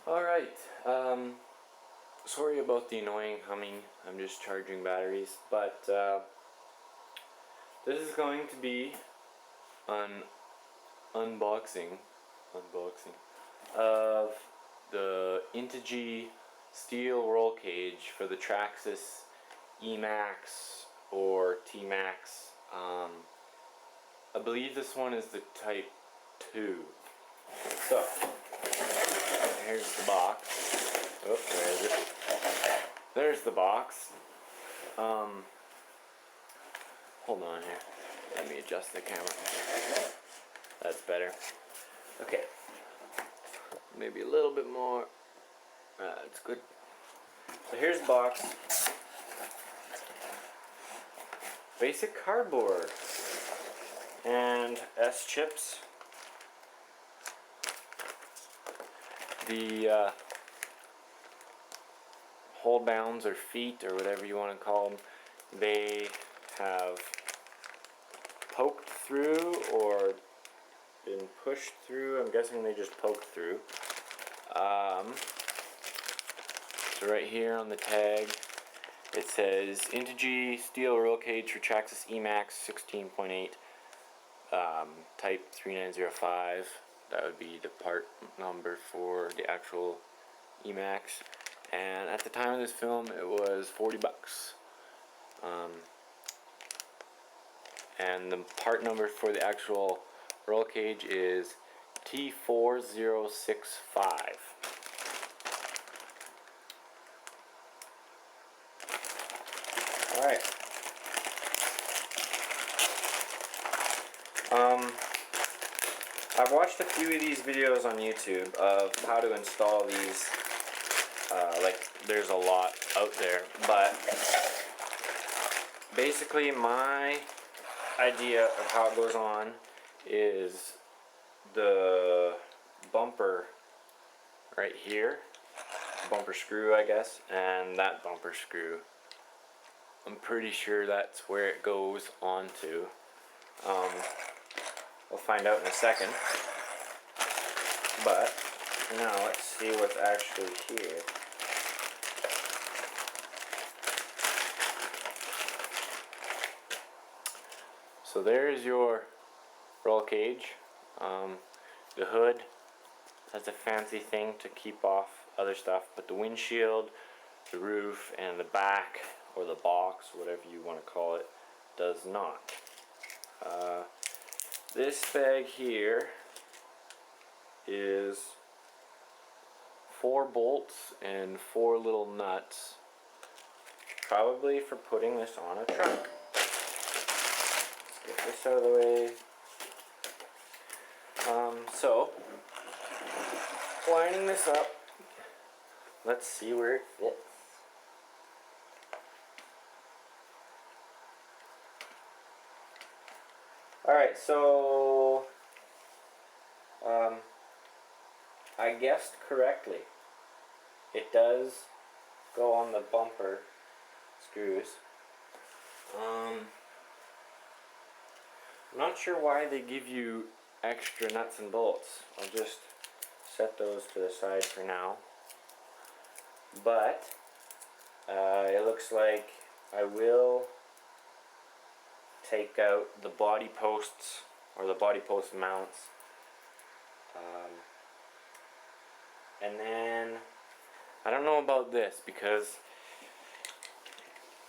Alright, sorry about the annoying humming. I'm just charging batteries, but this is going to be an unboxing of the Integy steel roll cage for the Traxxas E-Maxx or t-maxx. I believe this one is the type 2. So, here's the box. Oh, where is it? There's the box. Hold on here. Let me adjust the camera. That's better. Okay. Maybe a little bit more. That's good. So here's the box. Basic cardboard. And S-chips. The hold bounds or feet or whatever you want to call them, they have poked through or been pushed through. I'm guessing they just poked through. So right here on the tag it says Integy steel roll cage for Traxxas E-Maxx 16.8 type 3905. That would be the part number for the actual E-Maxx. And at the time of this film, it was 40 bucks. And the part number for the actual roll cage is T4065. Alright. I've watched a few of these videos on YouTube of how to install these. There's a lot out there, but basically my idea of how it goes on is the bumper right here, bumper screw I guess, and that bumper screw. I'm pretty sure that's where it goes onto. We'll find out in a second. But now let's see what's actually here. So there's your roll cage. The hood has a fancy thing to keep off other stuff, but the windshield, the roof, and the back, or the box, whatever you want to call it, does not. This bag here is 4 bolts and 4 little nuts, probably for putting this on a truck. Let's get this out of the way. So, lining this up, let's see where it fits. Alright, so I guessed correctly. It does go on the bumper screws. I'm not sure why they give you extra nuts and bolts. I'll just set those to the side for now. But it looks like I will take out the body posts or the body post mounts, and then I don't know about this because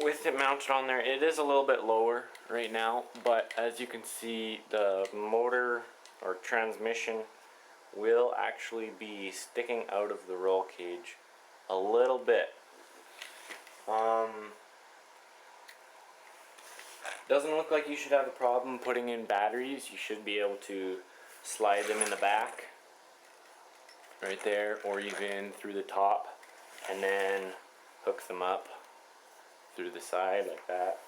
with it mounted on there it is a little bit lower right now, but as you can see the motor or transmission will actually be sticking out of the roll cage a little bit. Doesn't look like you should have a problem putting in batteries. You should be able to slide them in the back right there, or even through the top, and then hook them up through the side like that.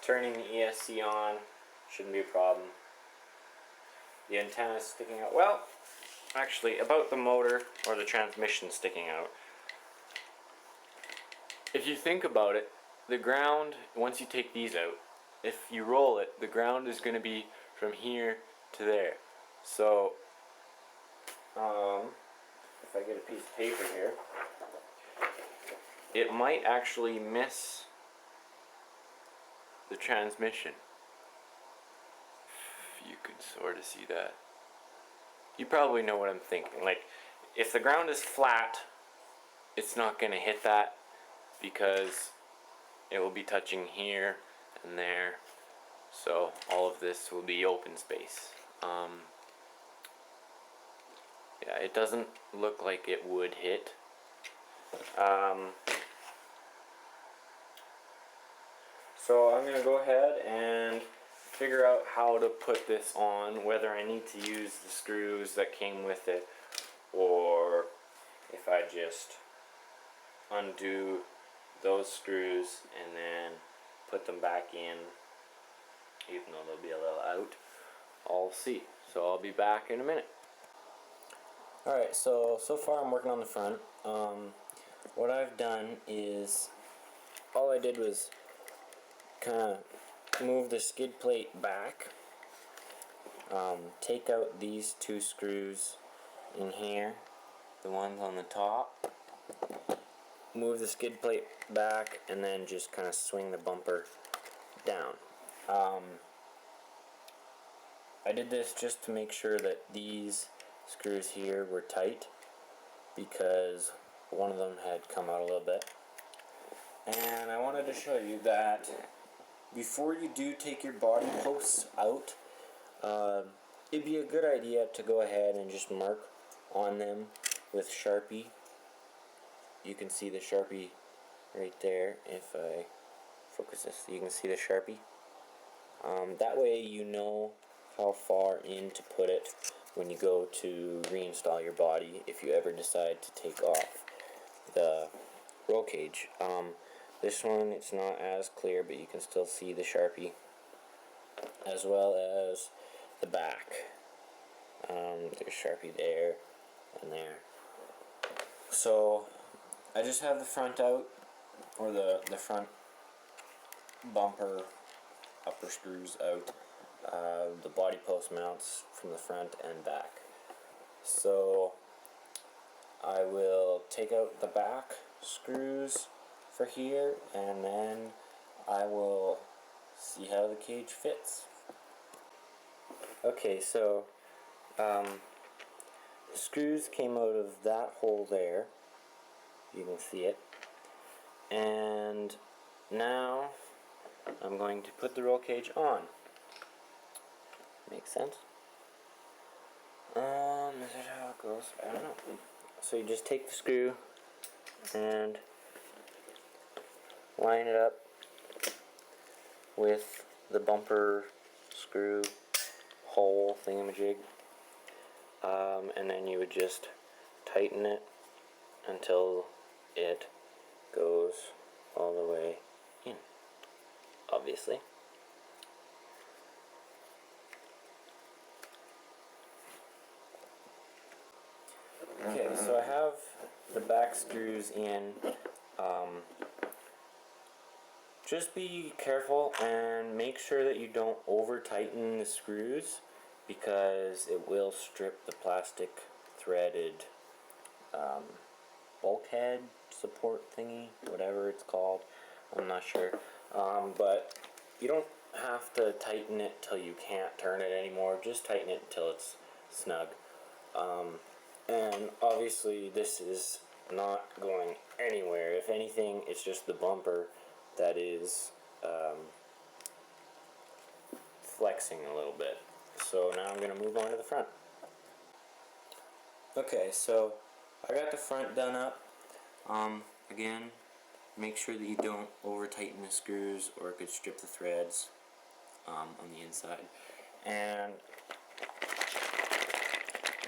Turning the ESC on shouldn't be a problem. The antenna is sticking out. Well, actually, about the motor or the transmission sticking out. If you think about it, the ground, once you take these out, if you roll it, the ground is going to be from here to there. So, if I paper here, it might actually miss the transmission. If you could sort of see that. You probably know what I'm thinking. Like, if the ground is flat, it's not going to hit that because it will be touching here and there. So all of this will be open space. Yeah, it doesn't look like it would hit. So I'm going to go ahead and figure out how to put this on, whether I need to use the screws that came with it, or if I just undo those screws and then put them back in, even though they'll be a little out. I'll see. So I'll be back in a minute. Alright, so far I'm working on the front. What I've done is, all I did was kind of move the skid plate back, take out these two screws in here, the ones on the top, move the skid plate back, and then just kind of swing the bumper down. I did this just to make sure that these screws here were tight, because one of them had come out a little bit. And I wanted to show you that before you do take your body posts out, it'd be a good idea to go ahead and just mark on them with Sharpie. You can see the Sharpie right there. If I focus this, you can see the Sharpie. That way you know how far in to put it when you go to reinstall your body, if you ever decide to take off the roll cage. This one, it's not as clear, but you can still see the Sharpie, as well as the back. There's Sharpie there and there. So I just have the front out, or the front bumper upper screws out, the body post mounts from the front and back. So I will take out the back screws for here, and then I will see how the cage fits. Okay, so the screws came out of that hole there. You can see it. And now I'm going to put the roll cage on. Makes sense? Is that how it goes? I don't know. So you just take the screw and line it up with the bumper screw hole thingamajig, and then you would just tighten it until it goes all the way in, obviously. Okay, so I have the back screws in. Just be careful and make sure that you don't over tighten the screws, because it will strip the plastic threaded bulkhead support thingy, whatever it's called. I'm not sure. But you don't have to tighten it till you can't turn it anymore. Just tighten it until it's snug. And obviously this is not going anywhere. If anything, it's just the bumper that is flexing a little bit. So now I'm going to move on to the front. Okay, so I got the front done up. Again, make sure that you don't over tighten the screws, or it could strip the threads on the inside. And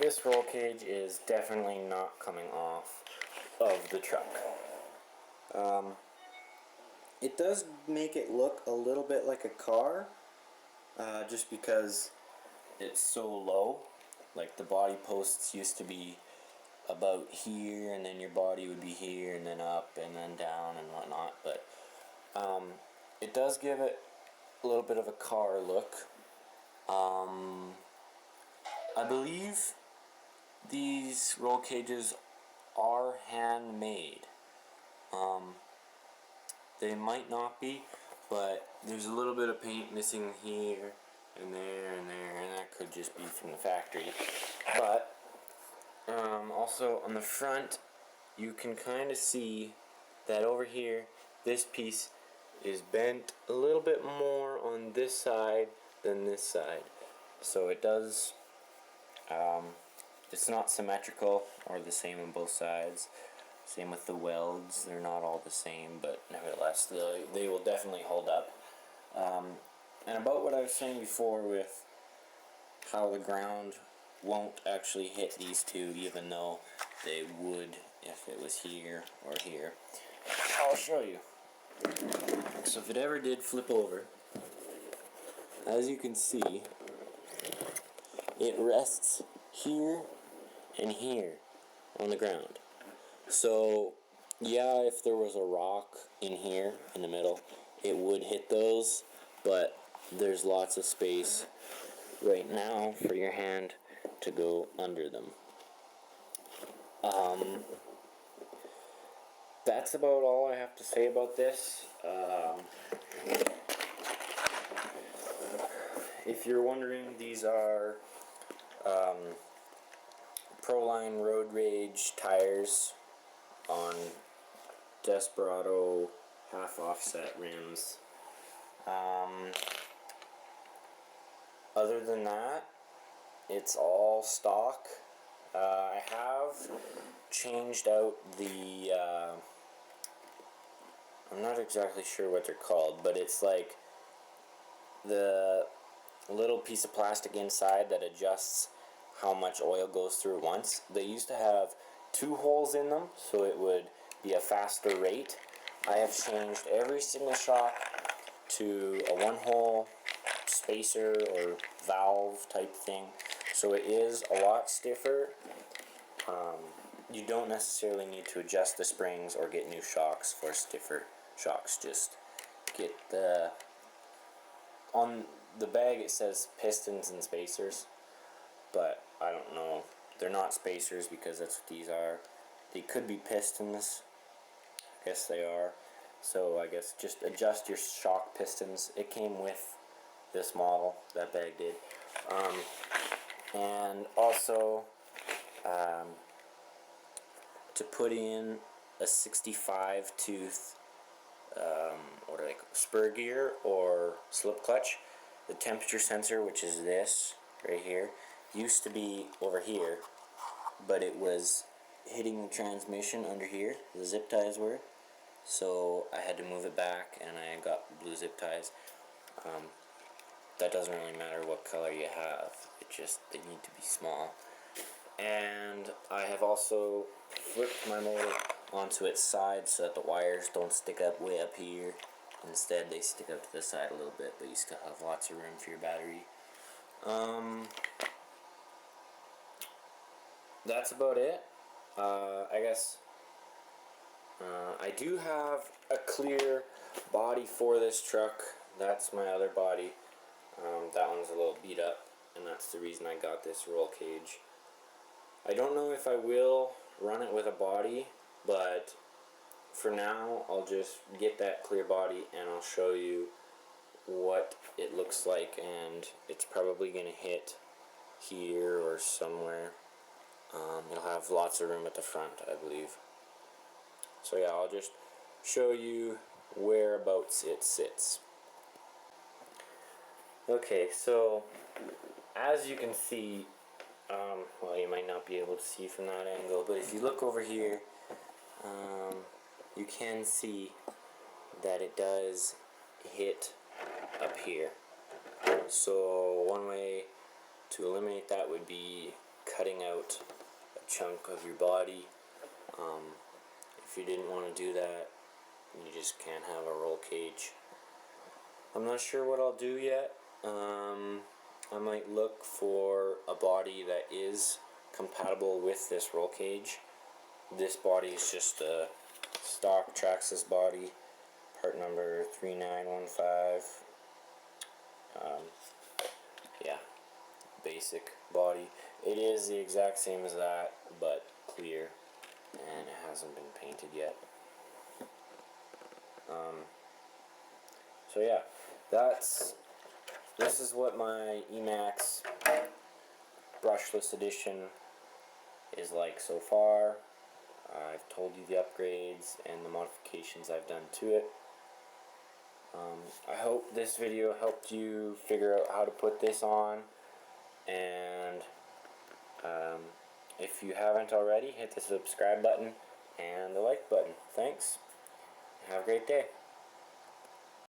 this roll cage is definitely not coming off of the truck. It does make it look a little bit like a car, just because it's so low. Like, the body posts used to be about here, and then your body would be here, and then up, and then down, and whatnot. But it does give it a little bit of a car look. I believe these roll cages are handmade. They might not be, but there's a little bit of paint missing here and there and there, and that could just be from the factory. But also on the front, you can kind of see that over here, this piece is bent a little bit more on this side than this side. So it does, it's not symmetrical or the same on both sides. Same with the welds, they're not all the same, but nevertheless, they will definitely hold up. And about what I was saying before with how the ground won't actually hit these two, even though they would if it was here or here. I'll show you. So if it ever did flip over, as you can see, it rests here and here on the ground. So yeah, if there was a rock in here in the middle, it would hit those, but there's lots of space right now for your hand to go under them. That's about all I have to say about this. If you're wondering, these are Proline Road Rage tires on Desperado half offset rims. Other than that, it's all stock. I have changed out the, I'm not exactly sure what they're called, but it's like the little piece of plastic inside that adjusts how much oil goes through at once. They used to have 2 holes in them, so it would be a faster rate. I have changed every single shock to a 1-hole spacer or valve type thing, so it is a lot stiffer. You don't necessarily need to adjust the springs or get new shocks for stiffer shocks. Just get the, on the bag it says pistons and spacers, but I don't know. They're not spacers because that's what these are. They could be pistons. I guess they are. So I guess just adjust your shock pistons. It came with this model, that bag did. And also to put in a 65 tooth what do they call, spur gear or slip clutch, the temperature sensor, which is this right here, used to be over here, but it was hitting the transmission under here, the zip ties were, so I had to move it back and I got blue zip ties. That doesn't really matter what color you have, it just, they need to be small. And I have also flipped my motor onto its side so that the wires don't stick up way up here. Instead they stick up to the side a little bit, but you still have lots of room for your battery. That's about it. I guess I do have a clear body for this truck. That's my other body. That one's a little beat up, and that's the reason I got this roll cage. I don't know if I will run it with a body, but for now I'll just get that clear body and I'll show you what it looks like, and it's probably going to hit here or somewhere. You'll have lots of room at the front, I believe. So yeah, I'll just show you whereabouts it sits. Okay, so as you can see, well, you might not be able to see from that angle, but if you look over here, you can see that it does hit up here. So one way to eliminate that would be cutting out a chunk of your body. If you didn't want to do that, you just can't have a roll cage. I'm not sure what I'll do yet. I might look for a body that is compatible with this roll cage. This body is just a stock Traxxas body, part number 3915. Yeah, basic body. It is the exact same as that, but clear. and it hasn't been painted yet. So yeah, this is what my E-Maxx Brushless edition is like so far. I've told you the upgrades and the modifications I've done to it. I hope this video helped you figure out how to put this on, and if you haven't already, hit the subscribe button and the like button. Thanks. Have a great day.